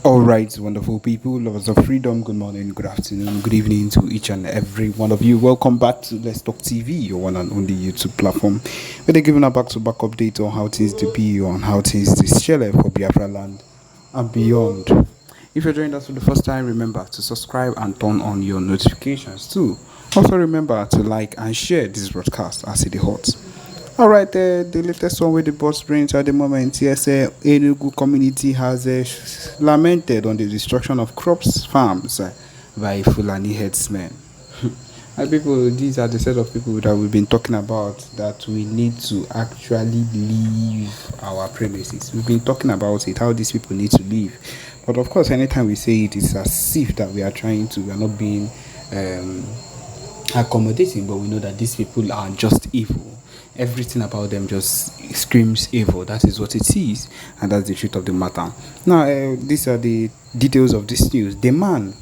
All right, wonderful people, lovers of freedom. Good morning, good afternoon, good evening to each and every one of you. Welcome back to Let's Talk TV, your one and only YouTube platform, where they're giving a back-to-back update on how things to be, on how things to share for Biafraland and beyond. If you're joining us for the first time, remember to subscribe and turn on your notifications too. Also, remember to like and share this broadcast as it is hot. All right, the latest one with the boss brains at the moment. Yes, Enugu community has lamented on the destruction of crops farms by Fulani headsmen. And people, these are the set of people that we've been talking about that we need to actually leave our premises. We've been talking about it, how these people need to leave. But of course, anytime we say it, it's as if that we are not being accommodating, but we know that these people are just evil. Everything about them just screams evil. That is what it is, and that's the truth of the matter. Now, these are the details of this news. The man,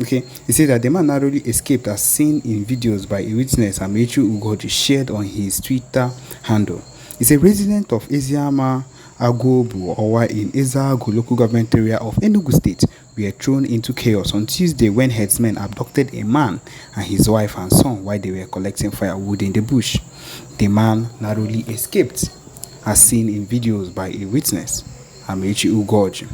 okay, he said that the man narrowly escaped as seen in videos by a witness Amechu Ugoji shared on his Twitter handle. He's a resident of Eziama Agobu Owa in Ezagu local government area of Enugu state were thrown into chaos on Tuesday when herdsmen abducted a man and his wife and son while they were collecting firewood in the bush. The man narrowly escaped, as seen in videos by a witness, Amechi Ugoji.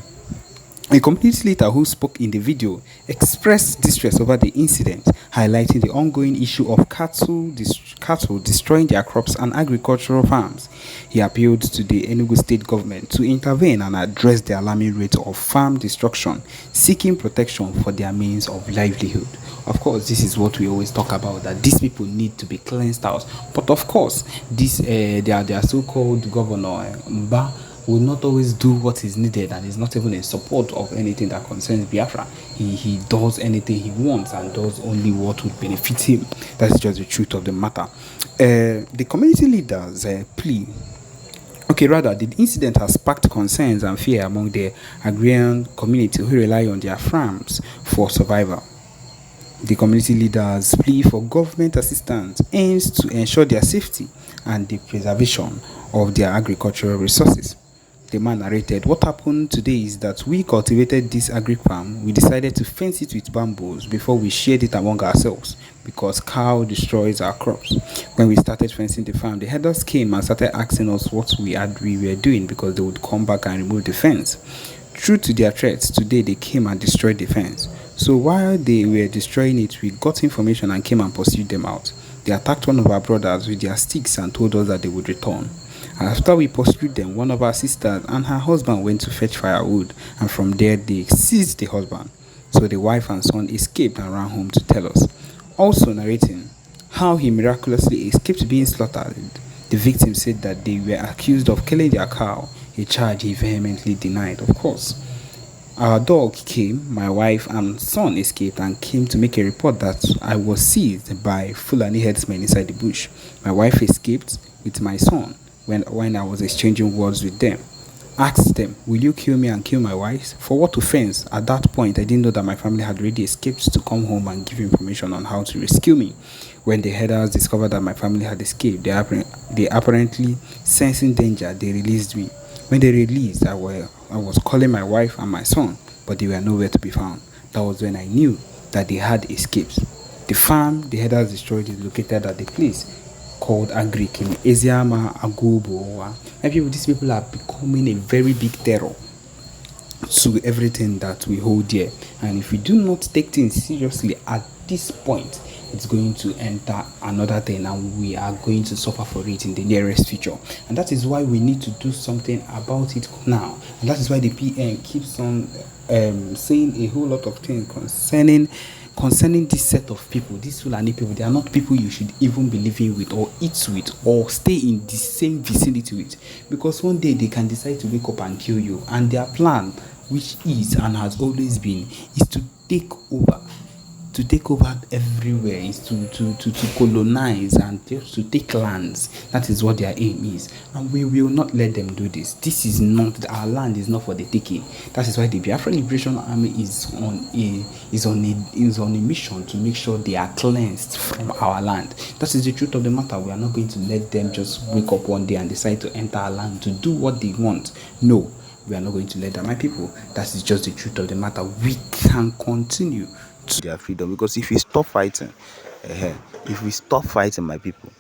A community leader who spoke in the video expressed distress over the incident, highlighting the ongoing issue of cattle destroying their crops and agricultural farms. He appealed to the Enugu state government to intervene and address the alarming rate of farm destruction, seeking protection for their means of livelihood. Of course, this is what we always talk about, that these people need to be cleansed out. But of course, their so-called governor, Mba, will not always do what is needed and is not even in support of anything that concerns Biafra. He does anything he wants and does only what would benefit him. That's just the truth of the matter. The community leaders plea. Okay, rather, the incident has sparked concerns and fear among the agrarian community who rely on their farms for survival. The community leaders' plea for government assistance aims to ensure their safety and the preservation of their agricultural resources. The man narrated, "What happened today is that we cultivated this agri farm. We decided to fence it with bamboos before we shared it among ourselves because cow destroys our crops. When we started fencing the farm, the herders came and started asking us what we were doing because they would come back and remove the fence. True to their threats, today they came and destroyed the fence. So while they were destroying it, we got information and came and pursued them out. They attacked one of our brothers with their sticks and told us that they would return. After we pursued them, one of our sisters and her husband went to fetch firewood, and from there they seized the husband. So the wife and son escaped and ran home to tell us." Also narrating how he miraculously escaped being slaughtered, the victim said that they were accused of killing their cow, a charge he vehemently denied. Of course, our dog came, my wife and son escaped and came to make a report that I was seized by Fulani headsmen inside the bush. My wife escaped with my son when I was exchanging words with them. Asked them, "Will you kill me and kill my wife? For what offense?" At that point, I didn't know that my family had already escaped to come home and give information on how to rescue me. When the herders discovered that my family had escaped, they apparently sensing danger, they released me. When they released, I was calling my wife and my son, but they were nowhere to be found. That was when I knew that they had escaped. The farm the herders destroyed is located at the place called Agric in Eziama Agobo. And these people are becoming a very big terror to everything that we hold dear. And if we do not take things seriously at this point, it's going to enter another thing and we are going to suffer for it in the nearest future. And that is why we need to do something about it now. And that is why the PM keeps on saying a whole lot of things concerning this set of people, these Fulani people. They are not people you should even be living with or eat with or stay in the same vicinity with, because one day they can decide to wake up and kill you, and their plan, which is and has always been, is to take over everywhere, is to colonize and just to take lands. That is what their aim is, and we will not let them do this. This is not, our land is not for the taking. That is why the Biafra Liberation Army is on a mission to make sure they are cleansed from our land. That is the truth of the matter. We are not going to let them just wake up one day and decide to enter our land to do what they want. No, We are not going to let that. My people, that is just the truth of the matter. We can continue to their freedom, because if we stop fighting, if we stop fighting, my people,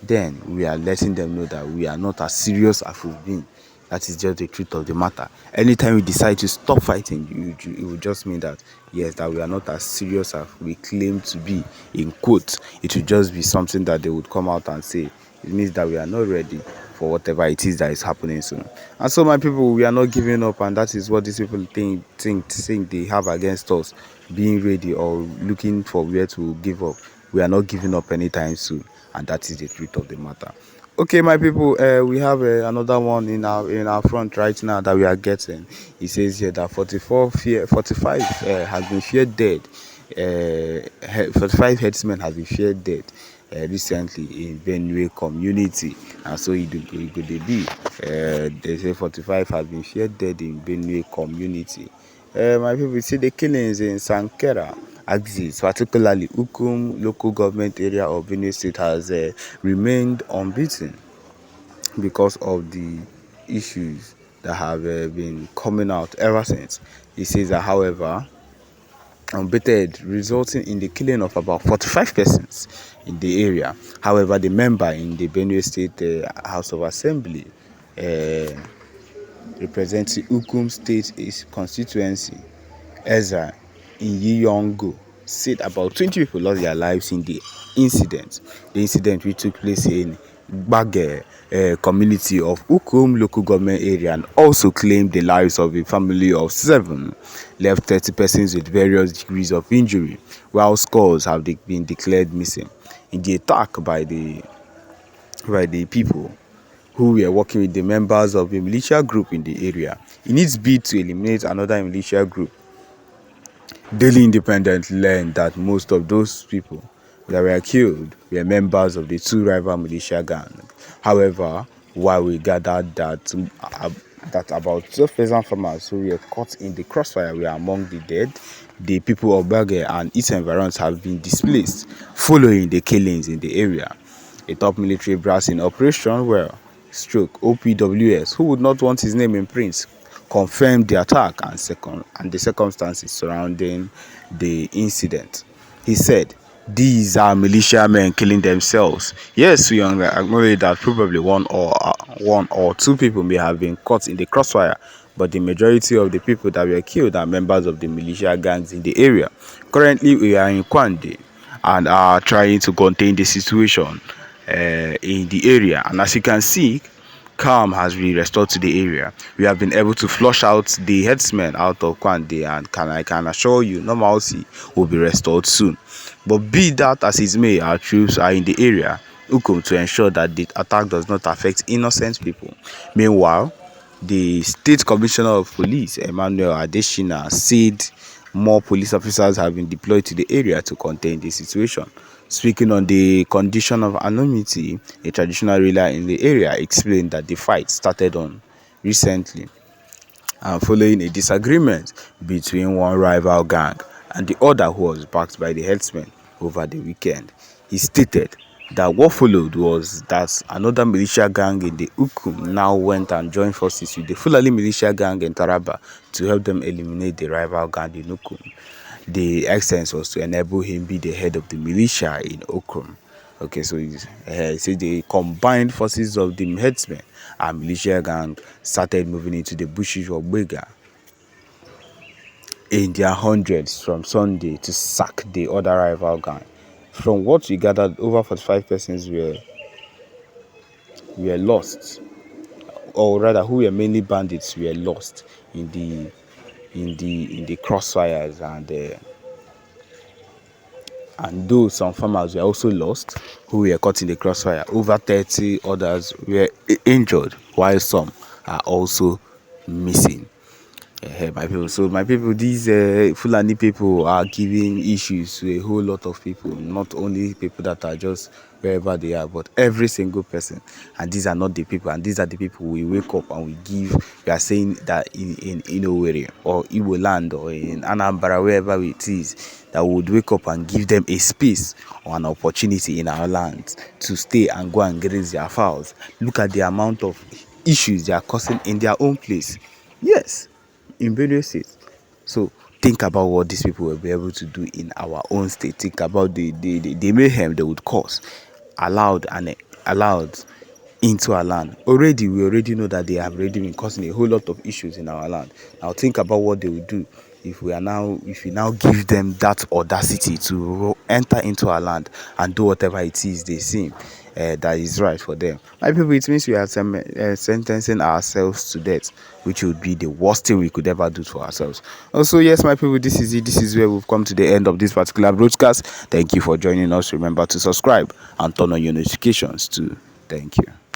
then we are letting them know that we are not as serious as we've been. That is just the truth of the matter. Anytime we decide to stop fighting, it will just mean that yes, that we are not as serious as we claim to be. In quotes, it will just be something that they would come out and say. It means that we are not ready for whatever it is that is happening soon. And so, my people, we are not giving up, and that is what these people think they have against us, being ready or looking for where to give up. We are not giving up anytime soon, and that is the truth of the matter. Okay, my people, we have another one in our front right now that we are getting. It says here that 45 has been feared dead. 45 headsmen has been feared dead recently in Benue community, and so it could be. They say 45 has been feared dead in Benue community. My people, see the killings in Sankera axis, particularly Ukum local government area of Benue State, has remained unbeaten because of the issues that have been coming out ever since. He says that, however, unbated, resulting in the killing of about 45 persons in the area. However, the member in the Benue State House of Assembly, representing Ukum State constituency, Ezra Iyongo, said about 20 people lost their lives in the incident. The incident which took place in Bage community of Ukum local government area, and also claimed the lives of a family of 7, left 30 persons with various degrees of injury, while scores have been declared missing in the attack by the people who were working with the members of a militia group in the area in its bid to eliminate another militia group. Daily Independent learned that most of those people that were killed were members of the 2 rival militia gangs. However, while we gathered that about 12,000 farmers who were caught in the crossfire were among the dead, the people of Bage and its environs have been displaced following the killings in the area. A top military brass in Operation OPWS, who would not want his name in print, confirmed the attack and the circumstances surrounding the incident. He said, "These are militiamen killing themselves. Yes, we acknowledge that probably one or 2 people may have been caught in the crossfire, but the majority of the people that were killed are members of the militia gangs in the area. Currently, we are in Kwande and are trying to contain the situation in the area. And as you can see, calm has been restored to the area. We have been able to flush out the headsmen out of Kwande, and I can assure you normalcy will be restored soon. But be that as it may, our troops are in the area, Ukum, to ensure that the attack does not affect innocent people. Meanwhile, the State Commissioner of Police, Emmanuel Adeshina, said more police officers have been deployed to the area to contain the situation. Speaking on the condition of anonymity, a traditional ruler in the area explained that the fight started on recently following a disagreement between one rival gang and the other, who was backed by the herdsmen, over the weekend. He stated that what followed was that another militia gang in the Ukum now went and joined forces with the Fulani militia gang in Taraba to help them eliminate the rival gang in Ukum. The essence was to enable him be the head of the militia in Ukum. Okay, so he said the combined forces of the headsmen and militia gang started moving into the bushes of Bega in their hundreds from Sunday to sack the other rival gang. From what we gathered, over 45 persons were lost, or rather, who were mainly bandits, were lost in the crossfires, and though some farmers were also lost who were caught in the crossfire, over 30 others were injured, while some are also missing. My people, these Fulani people are giving issues to a whole lot of people, not only people that are just wherever they are, but every single person. And these are not the people, and these are the people we wake up and we are saying that in Owerri or Igbo land or in Anambra, wherever it is, that we would wake up and give them a space or an opportunity in our land to stay and go and graze their fowls. Look at the amount of issues they are causing in their own place. Yes, in Benue State. So think about what these people will be able to do in our own state. Think about the mayhem they would cause, allowed and allowed into our land. Already, we already know that they have already been causing a whole lot of issues in our land. Now think about what they will do if we now give them that audacity to enter into our land and do whatever it is they seem that is right for them. My people, it means we are sentencing ourselves to death, which would be the worst thing we could ever do to ourselves. Also, yes, my people, this is it. This is where we've come to the end of this particular broadcast. Thank you for joining us. Remember to subscribe and turn on your notifications too. Thank you.